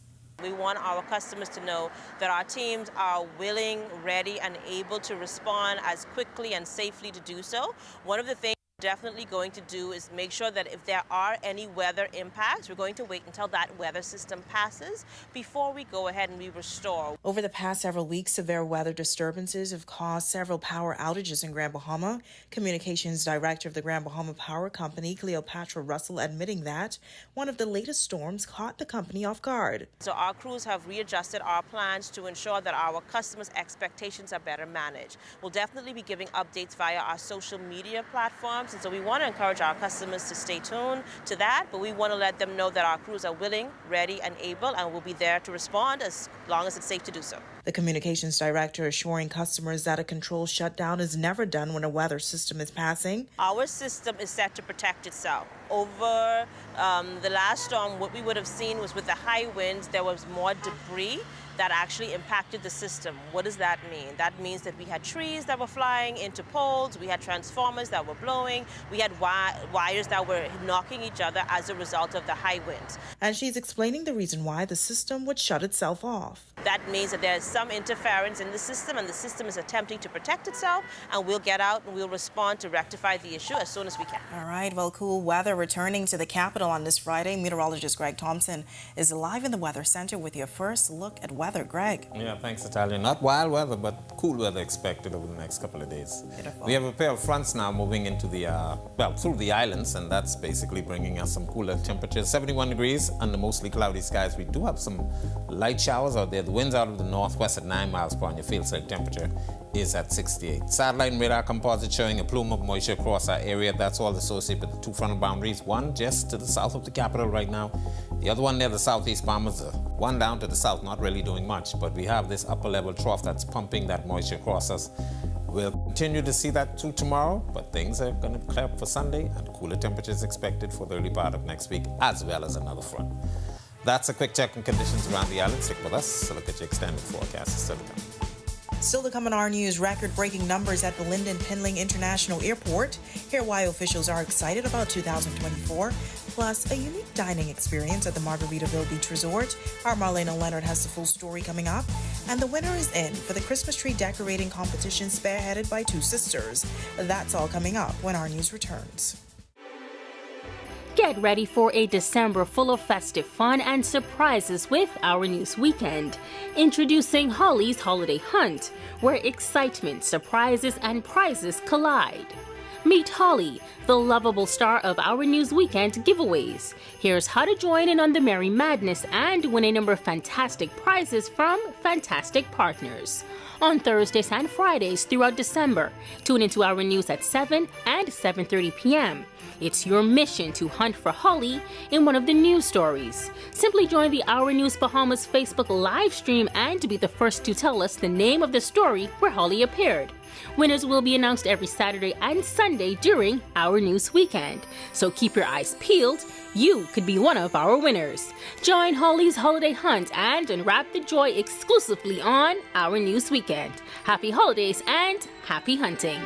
We want our customers to know that our teams are willing, ready, and able to respond as quickly and safely to do so. One of the things definitely going to do is make sure that if there are any weather impacts, we're going to wait until that weather system passes before we go ahead and we restore. Over the past several weeks, severe weather disturbances have caused several power outages in Grand Bahama. Communications Director of the Grand Bahama Power Company, Cleopatra Russell, admitting that one of the latest storms caught the company off guard. So our crews have readjusted our plans to ensure that our customers' expectations are better managed. We'll definitely be giving updates via our social media platforms. And so we want to encourage our customers to stay tuned to that, but we want to let them know that our crews are willing, ready, and able, and will be there to respond as long as it's safe to do so. The communications director assuring customers that a controlled shutdown is never done when a weather system is passing. Our system is set to protect itself. Over the last storm, what we would have seen was, with the high winds, there was more debris that actually impacted the system. What does that mean? That means that we had trees that were flying into poles, we had transformers that were blowing, we had wires that were knocking each other as a result of the high winds. And she's explaining the reason why the system would shut itself off. That means that there's some interference in the system, and the system is attempting to protect itself, and we'll get out and we'll respond to rectify the issue as soon as we can. All right, well, cool weather returning to the capital on this Friday. Meteorologist Greg Thompson is live in the Weather Center with your first look at weather. Greg. Yeah, thanks, Natalia. Not wild weather, but cool weather expected over the next couple of days. Beautiful. We have a pair of fronts now moving into the, through the islands, and that's basically bringing us some cooler temperatures. 71 degrees under mostly cloudy skies. We do have some light showers out there. The winds out of the northwest at 9 miles per hour, and your field-side temperature is at 68. Satellite and radar composite showing a plume of moisture across our area. That's all associated with the two frontal boundaries. One just to the south of the capital right now. The other one near the southeast Bahamas. One down to the south, not really doing much, but we have this upper level trough that's pumping that moisture across us. We'll continue to see that through tomorrow, but things are going to clear up for Sunday, and cooler temperatures expected for the early part of next week, as well as another front. That's a quick check on conditions around the island. Stick with us to look at your extended forecast. Still to come on Our News, record-breaking numbers at the Lyndon Pinling International Airport. Hear why officials are excited about 2024. Plus, a unique dining experience at the Margaritaville Beach Resort. Our Marlena Leonard has the full story coming up. And the winner is in for the Christmas tree decorating competition spearheaded by two sisters. That's all coming up when Our News returns. Get ready for a December full of festive fun and surprises with Our News Weekend. Introducing Holly's Holiday Hunt, where excitement, surprises, and prizes collide. Meet Holly, the lovable star of Our News Weekend giveaways. Here's how to join in on the merry madness and win a number of fantastic prizes from fantastic partners. On Thursdays and Fridays throughout December, tune into Our News at 7 and 7:30 p.m. It's your mission to hunt for Holly in one of the news stories. Simply join the Our News Bahamas Facebook live stream and be the first to tell us the name of the story where Holly appeared. Winners will be announced every Saturday and Sunday during Our News Weekend. So keep your eyes peeled. You could be one of our winners. Join Holly's Holiday Hunt and unwrap the joy exclusively on Our News Weekend. Happy holidays and happy hunting.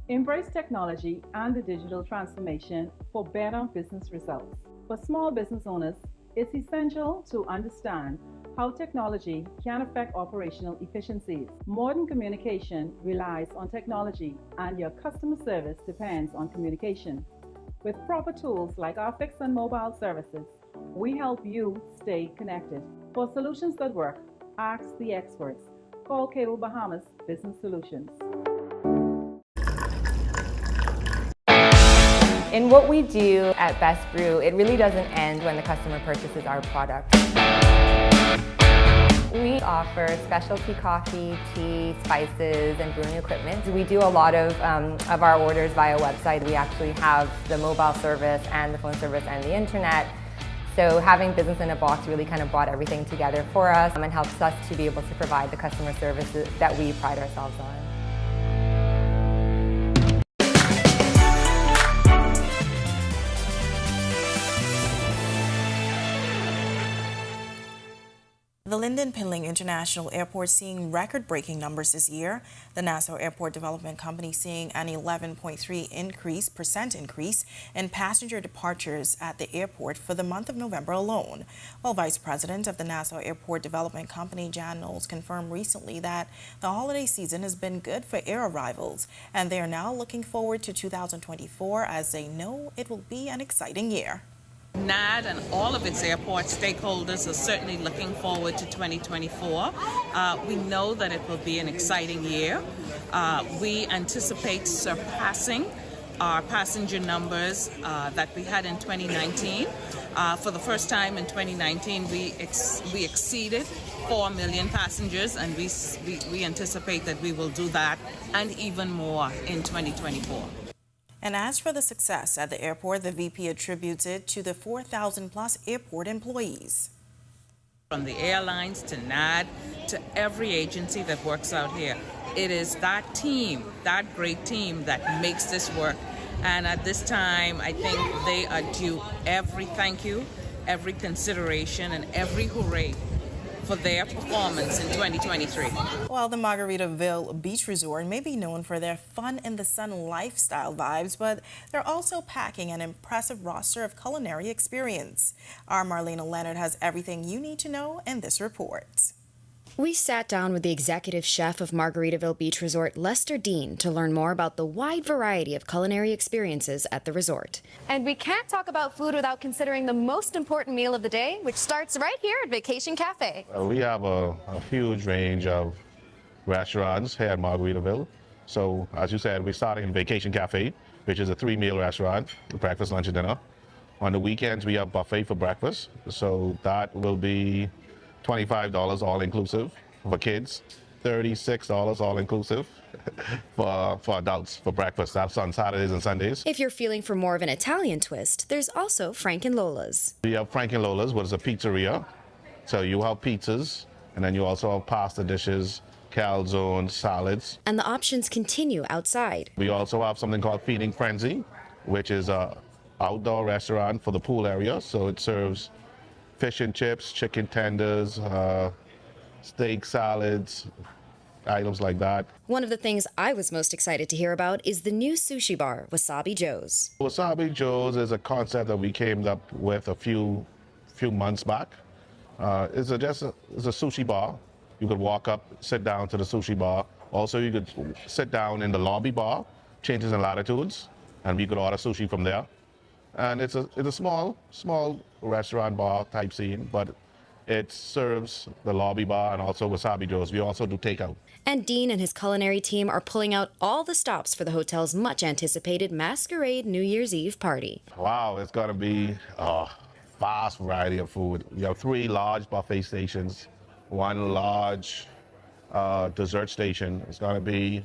Embrace technology and the digital transformation for better business results. For small business owners, it's essential to understand how technology can affect operational efficiencies. Modern communication relies on technology, and your customer service depends on communication. With proper tools like our fixed and mobile services, we help you stay connected. For solutions that work, ask the experts. Call Cable Bahamas Business Solutions. In what we do at Best Brew, it really doesn't end when the customer purchases our product. We offer specialty coffee, tea, spices, and brewing equipment. We do a lot of our orders via website. We actually have the mobile service and the phone service and the internet. So having business in a box really kind of brought everything together for us and helps us to be able to provide the customer services that we pride ourselves on. The Lyndon Pinling International Airport seeing record-breaking numbers this year. The Nassau Airport Development Company seeing an 11.3% increase in passenger departures at the airport for the month of November alone. While Vice President of the Nassau Airport Development Company, Jan Knowles, confirmed recently that the holiday season has been good for air arrivals, and they are now looking forward to 2024 as they know it will be an exciting year. NAD and all of its airport stakeholders are certainly looking forward to 2024. We know that it will be an exciting year. We anticipate surpassing our passenger numbers that we had in 2019. For the first time in 2019, we exceeded 4 million passengers, and we anticipate that we will do that and even more in 2024. And as for the success at the airport, the VP attributes it to the 4,000 plus airport employees. From the airlines to NAD to every agency that works out here, it is that team, that great team, that makes this work. And at this time, I think they are due every thank you, every consideration, and every hooray for their performance in 2023. While the Margaritaville Beach Resort may be known for their fun in the sun lifestyle vibes, but they're also packing an impressive roster of culinary experience. Our Marlena Leonard has everything you need to know in this report. We sat down with the executive chef of Margaritaville Beach Resort, Lester Dean, to learn more about the wide variety of culinary experiences at the resort. And we can't talk about food without considering the most important meal of the day, which starts right here at Vacation Cafe. We have a huge range of restaurants here at Margaritaville. So, as you said, we're starting in Vacation Cafe, which is a 3-meal restaurant, breakfast, lunch, and dinner. On the weekends, we have buffet for breakfast. So that will be $25 all-inclusive for kids, $36 all-inclusive for adults for breakfast. That's on Saturdays and Sundays. If you're feeling for more of an Italian twist, there's also Frank and Lola's. We have Frank and Lola's, which is a pizzeria. So you have pizzas, and then you also have pasta dishes, calzones, salads. And the options continue outside. We also have something called Feeding Frenzy, which is a outdoor restaurant for the pool area. So it serves fish and chips, chicken tenders, steak salads, items like that. One of the things I was most excited to hear about is the new sushi bar, Wasabi Joe's. Wasabi Joe's is a concept that we came up with a few months back. It's a sushi bar. You could walk up, sit down to the sushi bar. Also, you could sit down in the lobby bar, changes in latitudes, and we could order sushi from there. And it's a small restaurant bar type scene, but it serves the lobby bar and also Wasabi Joe's. We also do takeout. And Dean and his culinary team are pulling out all the stops for the hotel's much anticipated Masquerade New Year's Eve party. Wow, it's gonna be a vast variety of food. We have 3 large buffet stations, 1 large dessert station. It's gonna be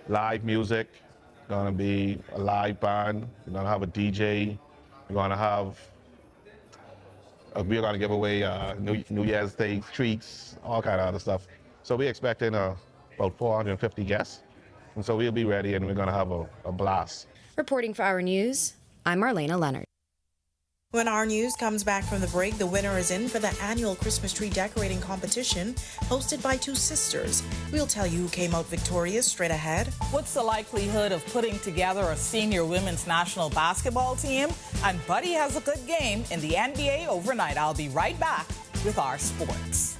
live music, gonna be a live band, we're gonna have a DJ, we're gonna give away New Year's Day treats, all kind of other stuff. So we're expecting about 450 guests. And so we'll be ready and we're gonna have a blast. Reporting for Our News, I'm Marlena Leonard. When Our News comes back from the break, the winner is in for the annual Christmas tree decorating competition hosted by 2 sisters. We'll tell you who came out victorious straight ahead. What's the likelihood of putting together a senior women's national basketball team? And Buddy has a good game in the NBA overnight. I'll be right back with our sports.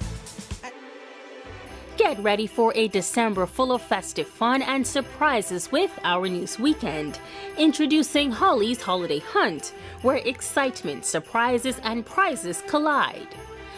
Get ready for a December full of festive fun and surprises with Our News Weekend. Introducing Holly's Holiday Hunt, where excitement, surprises, and prizes collide.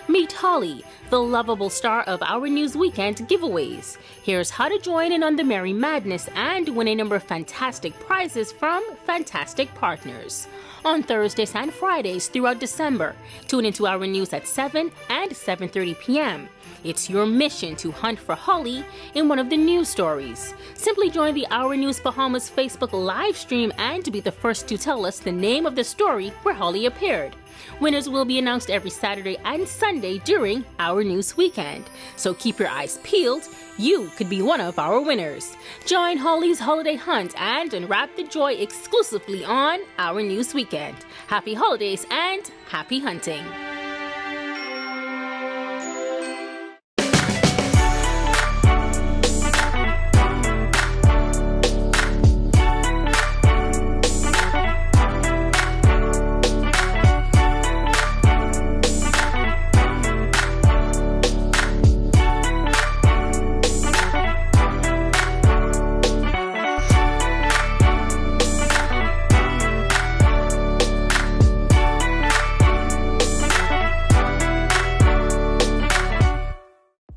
Meet Holly, the lovable star of Our News Weekend giveaways. Here's how to join in on the merry madness and win a number of fantastic prizes from fantastic partners. On Thursdays and Fridays throughout December, tune into Our News at 7 and 7:30 p.m. It's your mission to hunt for Holly in one of the news stories. Simply join the Our News Bahamas Facebook live stream and be the first to tell us the name of the story where Holly appeared. Winners will be announced every Saturday and Sunday during Our News Weekend. So keep your eyes peeled. You could be one of our winners. Join Holly's Holiday Hunt and unwrap the joy exclusively on Our News Weekend. Happy holidays and happy hunting.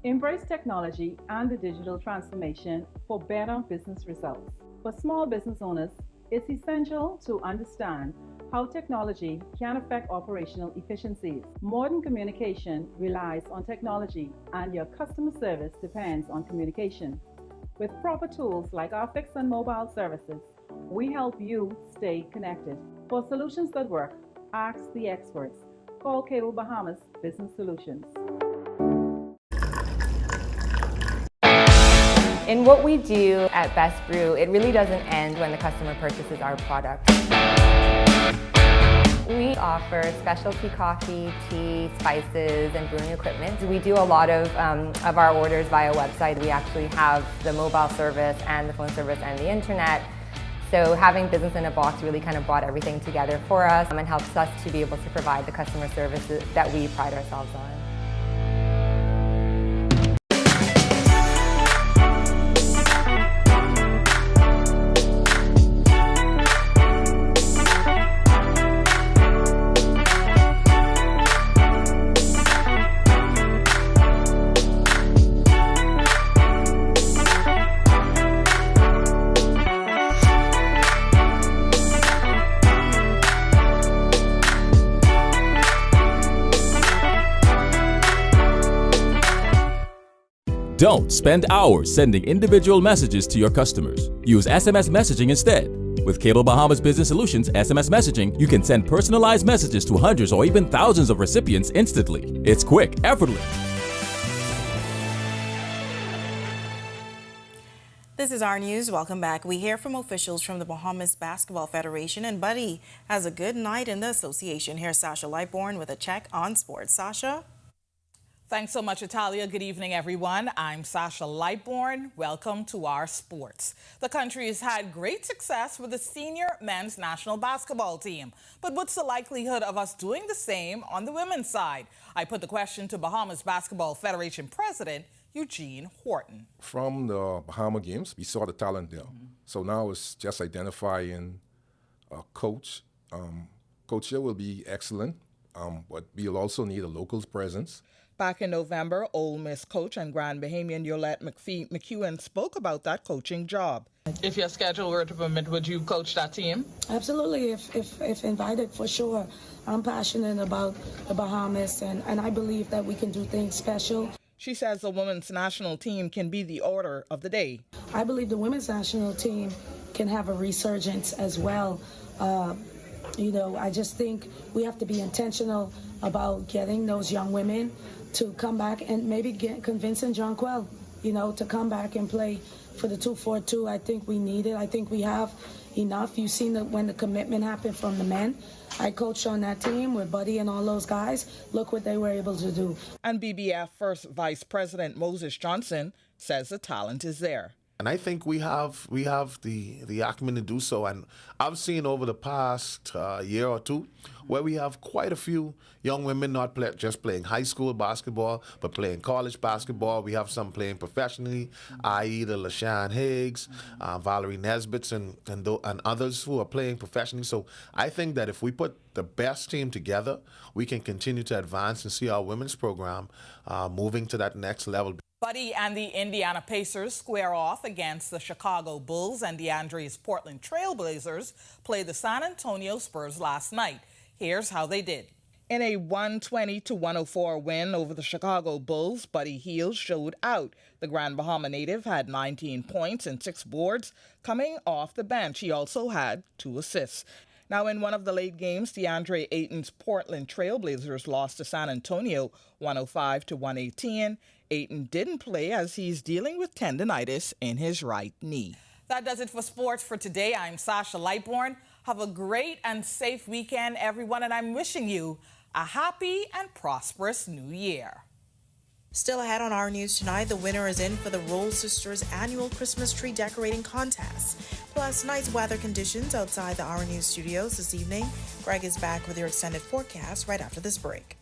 Embrace technology and the digital transformation for better business results. For small business owners, it's essential to understand how technology can affect operational efficiencies. Modern communication relies on technology, and your customer service depends on communication. With proper tools like our fixed and mobile services, we help you stay connected. For solutions that work, ask the experts. Call Cable Bahamas Business Solutions. In what we do at Best Brew, it really doesn't end when the customer purchases our product. We offer specialty coffee, tea, spices, and brewing equipment. We do a lot of our orders via website. We actually have the mobile service and the phone service and the internet. So having business in a box really kind of brought everything together for us and helps us to be able to provide the customer services that we pride ourselves on. Don't spend hours sending individual messages to your customers. Use SMS messaging instead. With Cable Bahamas Business Solutions SMS messaging, you can send personalized messages to hundreds or even thousands of recipients instantly. It's quick, effortless. This is our news. Welcome back. We hear from officials from the Bahamas Basketball Federation, and Buddy has a good night in the association. Here's Sasha Lightborn with a check on sports. Sasha? Thanks so much, Italia. Good evening, everyone. I'm Sasha Lightborn. Welcome to our sports. The country has had great success with the senior men's national basketball team. But what's the likelihood of us doing the same on the women's side? I put the question to Bahamas Basketball Federation President Eugene Horton. From the Bahama Games, we saw the talent there. So now it's just identifying a coach. Coach here will be excellent, but we'll also need a locals presence. Back in November, Ole Miss coach and Grand Bahamian Yolette McEwen spoke about that coaching job. If your schedule were to permit, would you coach that team? Absolutely, if invited, for sure. I'm passionate about the Bahamas, and I believe that we can do things special. She says the women's national team can be the order of the day. I believe the women's national team can have a resurgence as well. I just think we have to be intentional about getting those young women to come back and maybe convincing Jonquel, to come back and play for the 2-4-2. I think we need it. I think we have enough. You've seen that when the commitment happened from the men. I coached on that team with Buddy and all those guys. Look what they were able to do. And BBF First Vice President Moses Johnson says the talent is there. And I think we have the acumen to do so. And I've seen over the past year or two where we have quite a few young women not just playing high school basketball, but playing college basketball. We have some playing professionally, i.e. the LaShawn Higgs, Valerie Nesbitts, and others who are playing professionally. So I think that if we put the best team together, we can continue to advance and see our women's program moving to that next level. Buddy and the Indiana Pacers square off against the Chicago Bulls, and DeAndre's Portland Trailblazers played the San Antonio Spurs last night. Here's how they did. In a 120-104 win over the Chicago Bulls, Buddy Hield showed out. The Grand Bahama native had 19 points and 6 boards coming off the bench. He also had 2 assists. Now, in one of the late games, DeAndre Ayton's Portland Trailblazers lost to San Antonio 105-118. Ayton didn't play as he's dealing with tendonitis in his right knee. That does it for sports for today. I'm Sasha Lightborn. Have a great and safe weekend, everyone, and I'm wishing you a happy and prosperous new year. Still ahead on Our News tonight, the winner is in for the Roll Sisters annual Christmas tree decorating contest. Plus, nice weather conditions outside the Our News studios this evening. Greg is back with your extended forecast right after this break.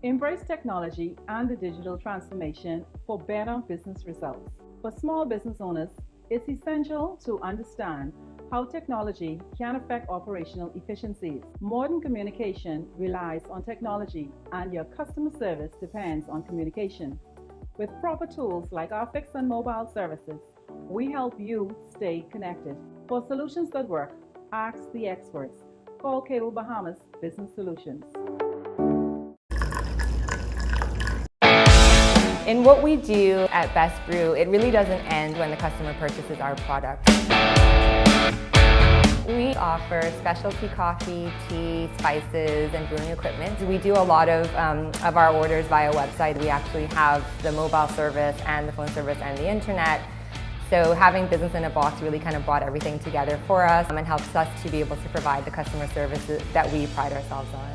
Embrace technology and the digital transformation for better business results. For small business owners, it's essential to understand how technology can affect operational efficiencies. Modern communication relies on technology, and your customer service depends on communication. With proper tools like our fixed and mobile services, we help you stay connected. For solutions that work, ask the experts. Call Cable Bahamas Business Solutions. In what we do at Best Brew, it really doesn't end when the customer purchases our product. We offer specialty coffee, tea, spices, and brewing equipment. We do a lot of our orders via website. We actually have the mobile service and the phone service and the internet. So having business in a box really kind of brought everything together for us and helps us to be able to provide the customer service that we pride ourselves on.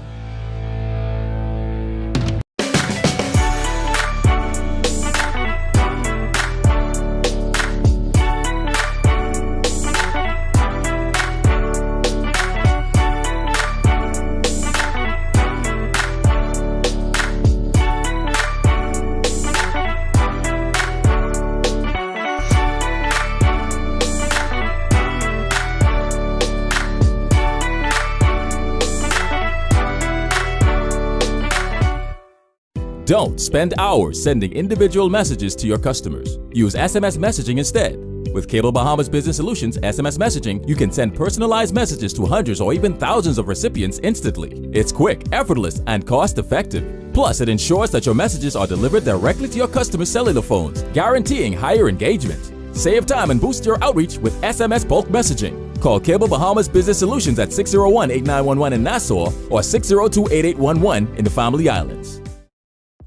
Don't spend hours sending individual messages to your customers. Use SMS messaging instead. With Cable Bahamas Business Solutions SMS messaging, you can send personalized messages to hundreds or even thousands of recipients instantly. It's quick, effortless, and cost-effective. Plus, it ensures that your messages are delivered directly to your customers' cellular phones, guaranteeing higher engagement. Save time and boost your outreach with SMS bulk messaging. Call Cable Bahamas Business Solutions at 601-8911 in Nassau or 602-8811 in the Family Islands.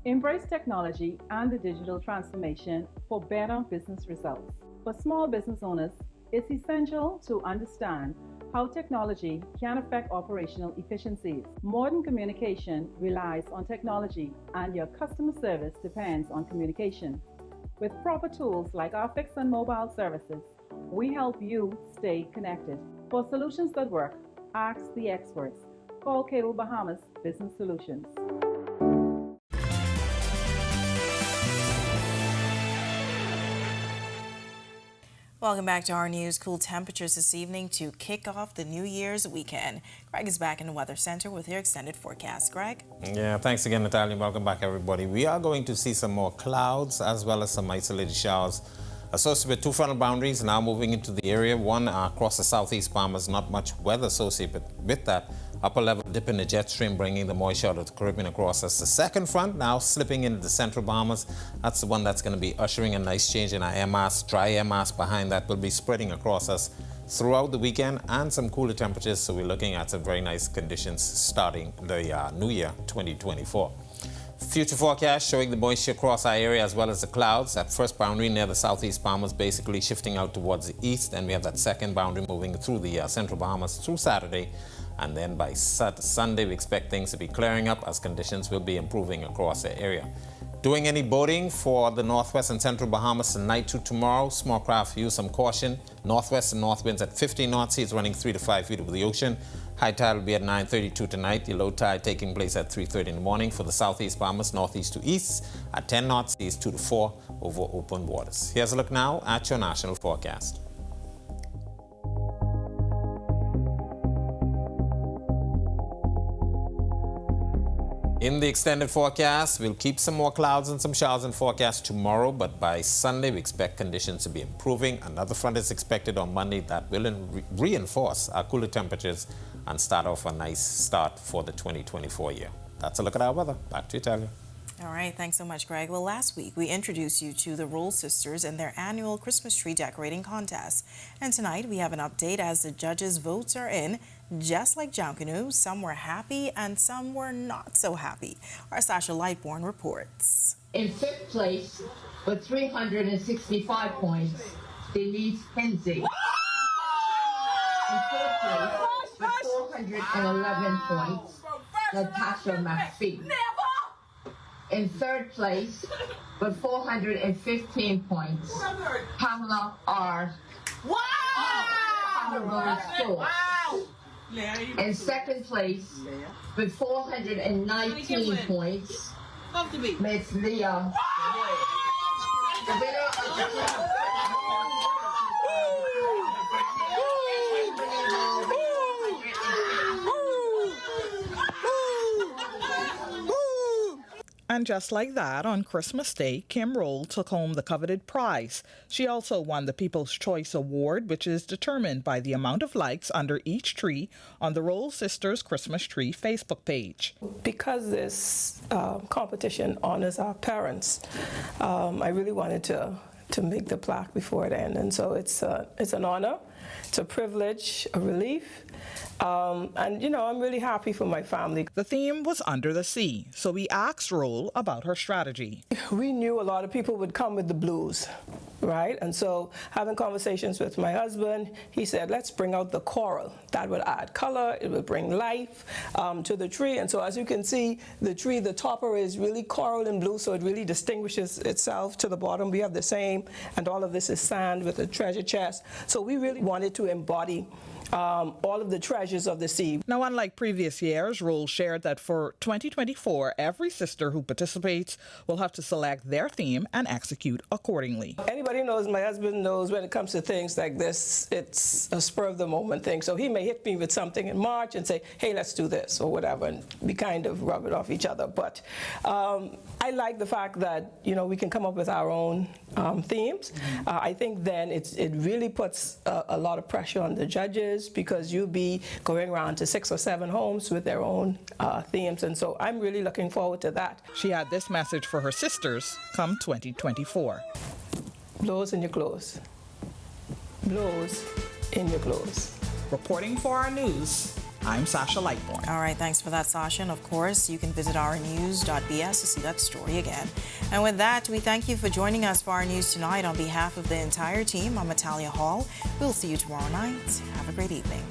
Embrace technology and the digital transformation for better business results. For small business owners, it's essential to understand how technology can affect operational efficiencies. Modern communication relies on technology, and your customer service depends on communication. With proper tools like our fixed and mobile services, we help you stay connected. For solutions that work, ask the experts. Call Cable Bahamas Business Solutions. Welcome back to our news. Cool temperatures this evening to kick off the New Year's weekend. Greg is back in the Weather Center with your extended forecast. Greg? Yeah, thanks again, Natalia. Welcome back, everybody. We are going to see some more clouds as well as some isolated showers associated with two frontal boundaries now moving into the area. One across the southeast Bahamas, not much weather associated with that. Upper level dip in the jet stream bringing the moisture out of the Caribbean across us. The second front now slipping into the central Bahamas. That's the one that's going to be ushering a nice change in our air mass. Dry air mass behind that will be spreading across us throughout the weekend and some cooler temperatures. So we're looking at some very nice conditions starting the new year 2024. Future forecast showing the moisture across our area as well as the clouds. That first boundary near the southeast Bahamas basically shifting out towards the east. Then we have that second boundary moving through the central Bahamas through Saturday. And then by Sunday, we expect things to be clearing up as conditions will be improving across the area. Doing any boating for the northwest and central Bahamas tonight to tomorrow, small craft use some caution. Northwest and north winds at 15 knots, seas running 3 to 5 feet over the ocean. High tide will be at 9:32 tonight. The low tide taking place at 3:30 in the morning for the southeast Bahamas, northeast to east at 10 knots, seas 2 to 4 over open waters. Here's a look now at your national forecast. In the extended forecast, we'll keep some more clouds and some showers in forecast tomorrow, but by Sunday, we expect conditions to be improving. Another front is expected on Monday that will reinforce our cooler temperatures and start off a nice start for the 2024 year. That's a look at our weather. Back to you, Talia. All right, thanks so much, Greg. Well, last week we introduced you to the Roll Sisters and their annual Christmas tree decorating contest. And tonight we have an update as the judges' votes are in. Just like Junkanoo, some were happy and some were not so happy. Our Sasha Lightborn reports. In fifth place with 365 points, Denise Hensley. In fourth place with 411 points, Natasha McPhee. In third place with 415 points, Pamela R. Wow! In second place with 419 points, Miss Leah. The winner of the And just like that, on Christmas Day, Kim Roll took home the coveted prize. She also won the People's Choice Award, which is determined by the amount of likes under each tree on the Roll Sisters Christmas Tree Facebook page. Because this competition honors our parents, I really wanted to make the plaque before it ends. And so it's an honor, it's a privilege, a relief. And, you know, I'm really happy for my family. The theme was Under the Sea, so we asked Roll about her strategy. We knew a lot of people would come with the blues, right? And so having conversations with my husband, he said, let's bring out the coral. That would add color, it would bring life to the tree. And so as you can see, the tree, the topper is really coral and blue, so it really distinguishes itself to the bottom. We have the same, and all of this is sand with a treasure chest. So we really wanted to embody all of the treasures of the sea. Now, unlike previous years, rules shared that for 2024, every sister who participates will have to select their theme and execute accordingly. Anybody knows, my husband knows, when it comes to things like this, it's a spur of the moment thing. So he may hit me with something in March and say, hey, let's do this or whatever, and we kind of rub it off each other. But I like the fact that, you know, we can come up with our own themes. I think then it really puts a lot of pressure on the judges, because you'll be going around to 6 or 7 homes with their own themes. And so I'm really looking forward to that. She had this message for her sisters come 2024. Blows in your clothes. Blows in your clothes. Reporting for Our News, I'm Sasha Lightbourne. All right, thanks for that, Sasha. And of course, you can visit ournews.bs to see that story again. And with that, we thank you for joining us for Our News tonight. On behalf of the entire team, I'm Natalia Hall. We'll see you tomorrow night. Have a great evening.